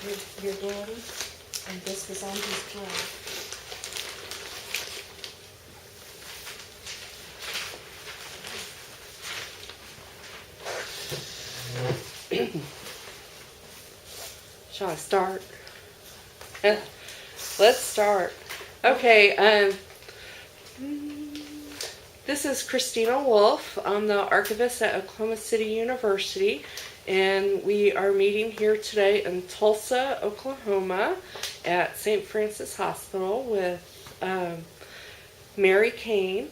your daughter, and this was on his blood. Shall I start? Let's start. Okay, this is Christina Wolf. I'm the archivist at Oklahoma City University, and we are meeting here today in Tulsa, Oklahoma at St. Francis Hospital with Mary Kane,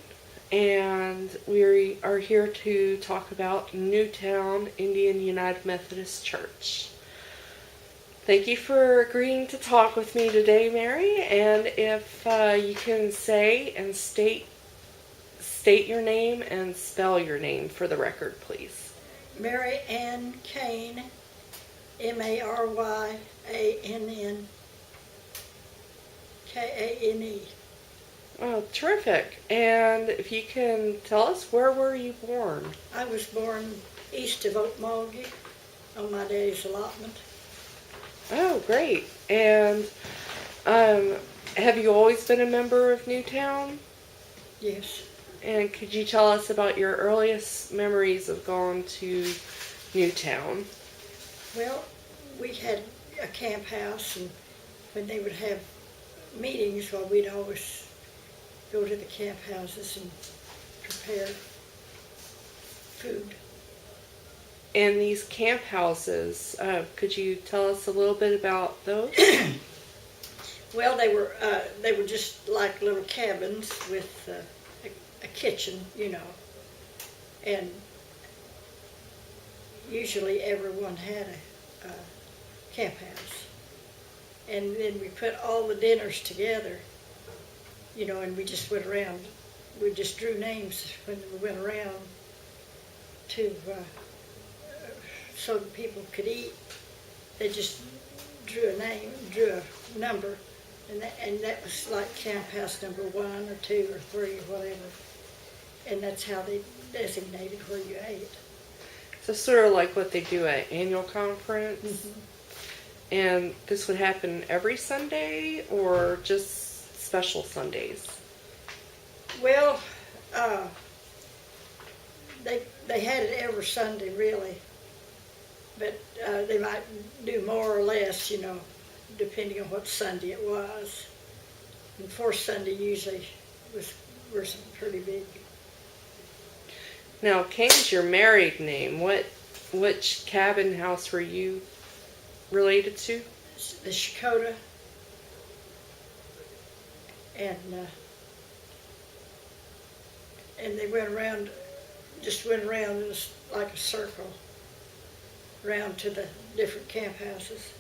and we are here to talk about Newtown Indian United Methodist Church. Thank you for agreeing to talk with me today, Mary, and if you can say and state your name and spell your name for the record, please. Mary Ann Kane, Maryann Kane. Oh, terrific. And if you can tell us, where were you born? I was born east of Okmulgee on my daddy's allotment. Oh, great. And have you always been a member of Newtown? Yes. And could you tell us about your earliest memories of going to Newtown? Well, we had a camp house, and when they would have meetings, well, we'd always go to the camp houses and prepare food. And these camp houses, could you tell us a little bit about those? Well, they were just like little cabins with a kitchen, you know, and usually everyone had a camp house. And then we put all the dinners together, you know, and we just went around. We just drew names when we went around to so that people could eat. They just drew a name, drew a number, and that was like camp house number 1 or 2 or 3 or whatever. And that's how they designated where you ate. So sort of like what they do at annual conference. Mm-hmm. And this would happen every Sunday or just special Sundays? Well, they had it every Sunday, really. But they might do more or less, you know, depending on what Sunday it was. And fourth Sunday usually were some pretty big. Now, Kane's your married name. Which cabin house were you related to? The Shakota, and they went around it was like a circle around to the different camp houses.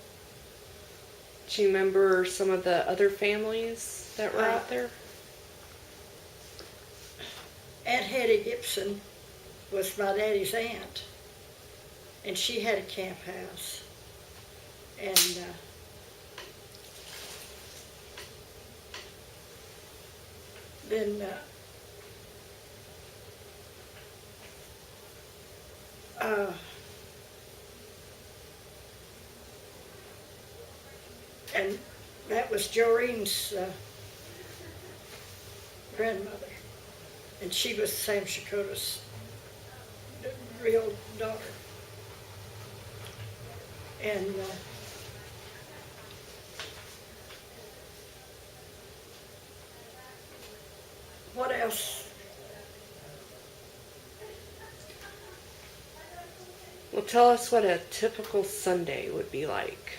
Do you remember some of the other families that were out there? Aunt Hetty Gibson was my daddy's aunt, and she had a camp house. And then and that was Jorene's grandmother, and she was Sam Shakota's real daughter. And what else? Well, tell us what a typical Sunday would be like.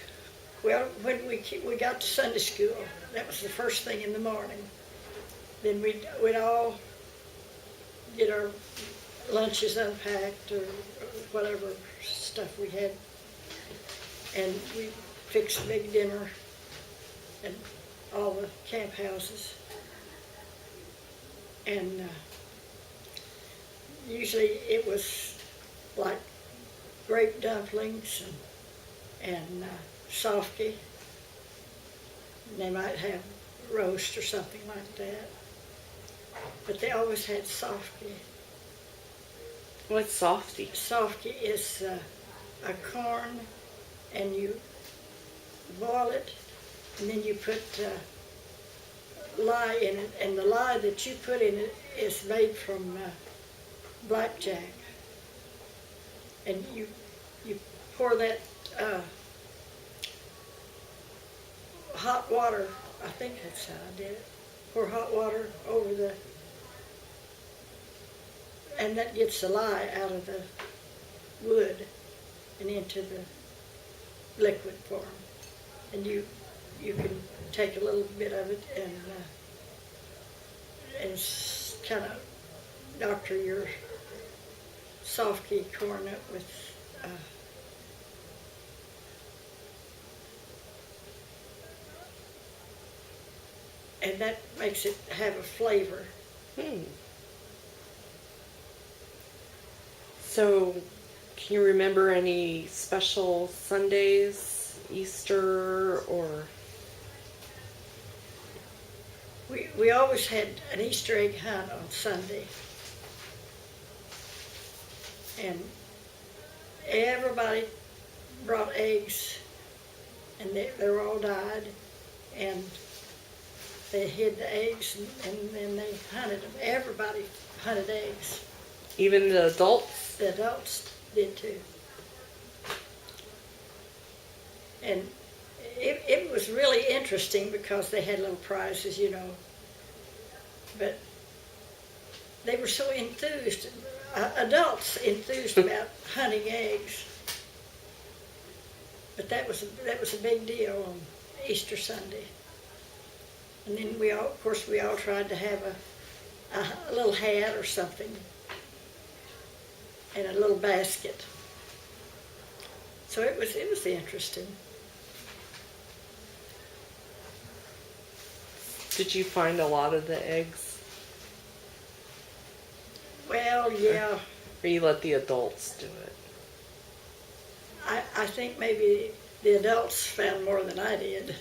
Well, when we got to Sunday school, that was the first thing in the morning. Then we'd all get our lunches unpacked or whatever stuff we had, and we fixed a big dinner at all the camp houses. And usually it was like grape dumplings and softy. They might have roast or something like that. But they always had softy. What's softy? Softy is a corn, and you boil it, and then you put lye in it, and the lye that you put in it is made from blackjack. And you pour that hot water, I think that's how I did it, pour hot water over the, and that gets the lye out of the wood and into the liquid form. And you can take a little bit of it and kind of doctor your soft-key corn up with and that makes it have a flavor. So, can you remember any special Sundays, Easter, or? We always had an Easter egg hunt on Sunday. And everybody brought eggs, and they were all dyed, and they hid the eggs, and then they hunted them. Everybody hunted eggs. Even the adults? The adults did too. And it was really interesting because they had little prizes, you know. But they were so enthused, adults enthused about hunting eggs. But that was a big deal on Easter Sunday. And then we all tried to have a little hat or something and a little basket. So it was interesting. Did you find a lot of the eggs? Well, yeah. Or you let the adults do it? I think maybe the adults found more than I did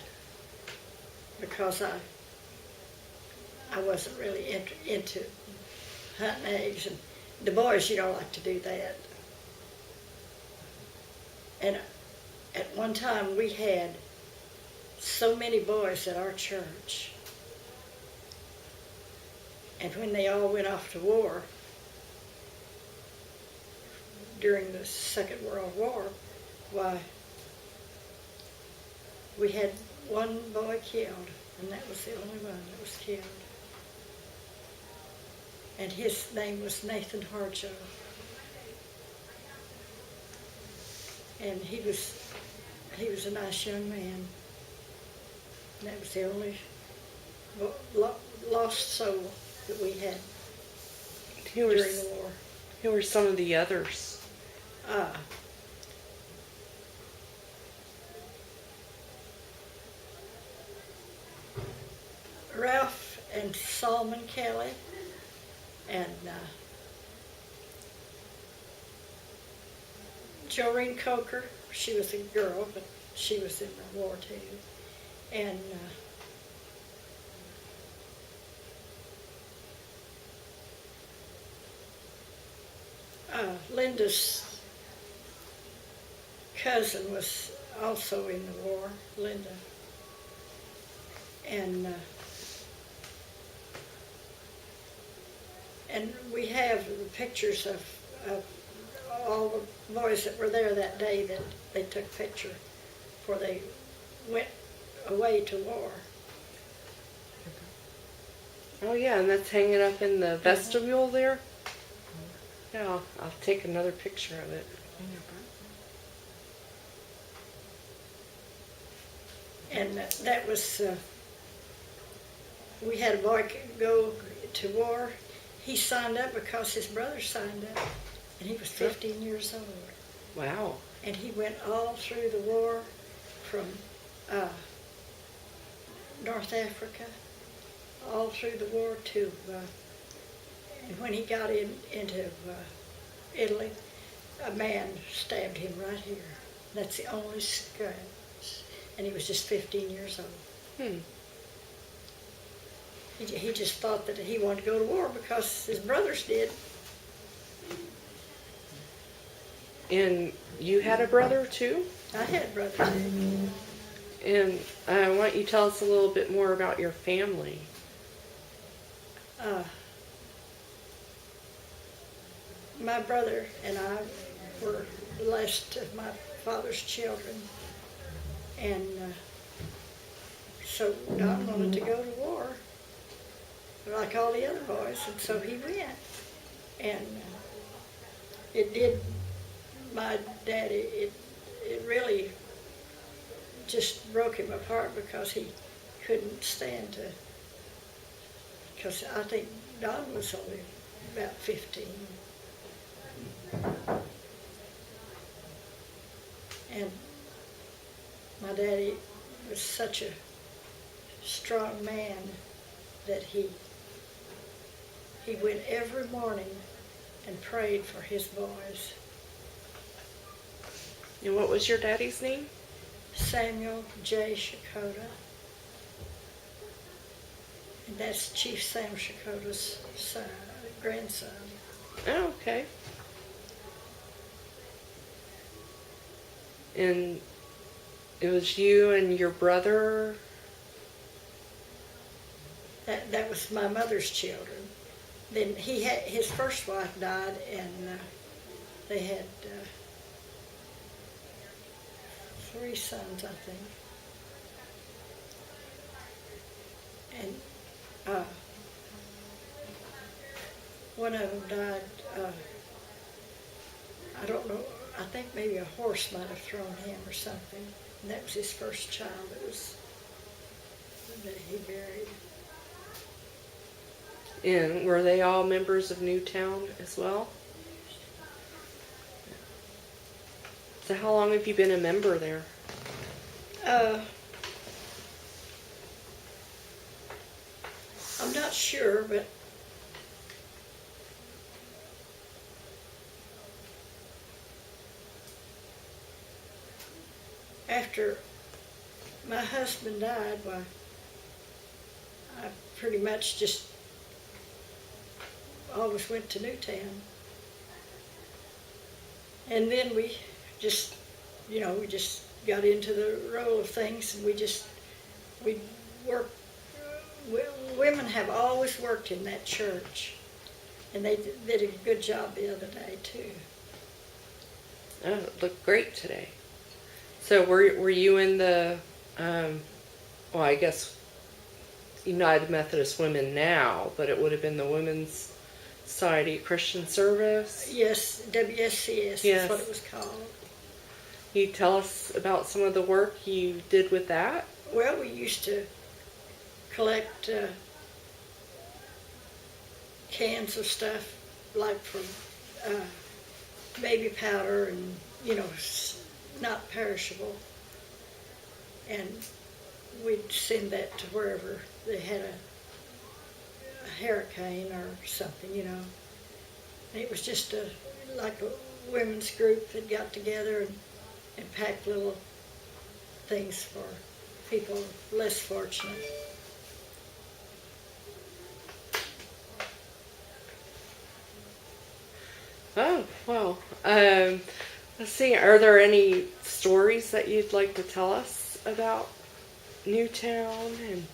because I wasn't really into hunting eggs, and the boys, you don't like to do that. And at one time we had so many boys at our church, and when they all went off to war during the Second World War, why, we had one boy killed, and that was the only one that was killed. And his name was Nathan Harjo. And he was a nice young man. And that was the only lost soul that we had during the war. Who were some of the others? Ralph and Solomon Kelly, and Joreen Coker. She was a girl, but she was in the war too. And Linda's cousin was also in the war, Linda. And we have the pictures of all the boys that were there that day that they took picture before they went away to war. Oh yeah, and that's hanging up in the vestibule there? Yeah, I'll take another picture of it. And that was, we had a boy go to war. He signed up because his brother signed up, and he was 15 years old. Wow. And he went all through the war from North Africa, all through the war to, and when he got into Italy, a man stabbed him right here. That's the only scratch. And he was just 15 years old. He just thought that he wanted to go to war because his brothers did. And you had a brother too? I had a brother too. And why don't you tell us a little bit more about your family? My brother and I were the last of my father's children, and so Don wanted to go to war, like all the other boys, and so he went. And it did my daddy, it really just broke him apart because he couldn't stand to, because I think Don was only about 15. And my daddy was such a strong man that he went every morning and prayed for his boys. And what was your daddy's name? Samuel J. Shakota. And that's Chief Sam Shakota's son, grandson. Oh, okay. And it was you and your brother? That was my mother's children. Then he had, his first wife died, and they had 3 sons, I think. And one of them died, I don't know, I think maybe a horse might have thrown him or something. And that was his first child that he buried. And were they all members of Newtown as well? So how long have you been a member there? I'm not sure, but after my husband died, why, I pretty much just always went to Newtown. And then we just, we just got into the role of things, and we worked. Women have always worked in that church, and they did a good job the other day too. Oh, it looked great today. So were you in the, well, I guess United Methodist Women now, but it would have been the Women's Society Christian Service? Yes, WSCS Yes. is what it was called. Can you tell us about some of the work you did with that? Well, we used to collect cans of stuff, like for baby powder and, not perishable. And we'd send that to wherever they had a hurricane or something, And it was just like a women's group that got together and packed little things for people less fortunate. Oh, well. Let's see, are there any stories that you'd like to tell us about Newtown? And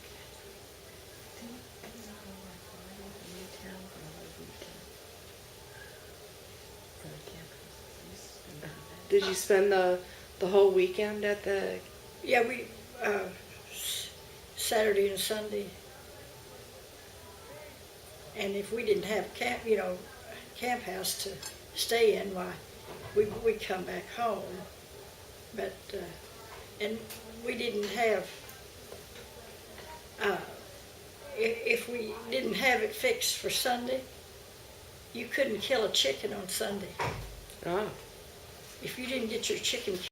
did you spend the whole weekend at the... Yeah, we, Saturday and Sunday. And if we didn't have camp house to stay in, why, we'd come back home. But, and we didn't have, if we didn't have it fixed for Sunday, you couldn't kill a chicken on Sunday. Oh. If you didn't get your chicken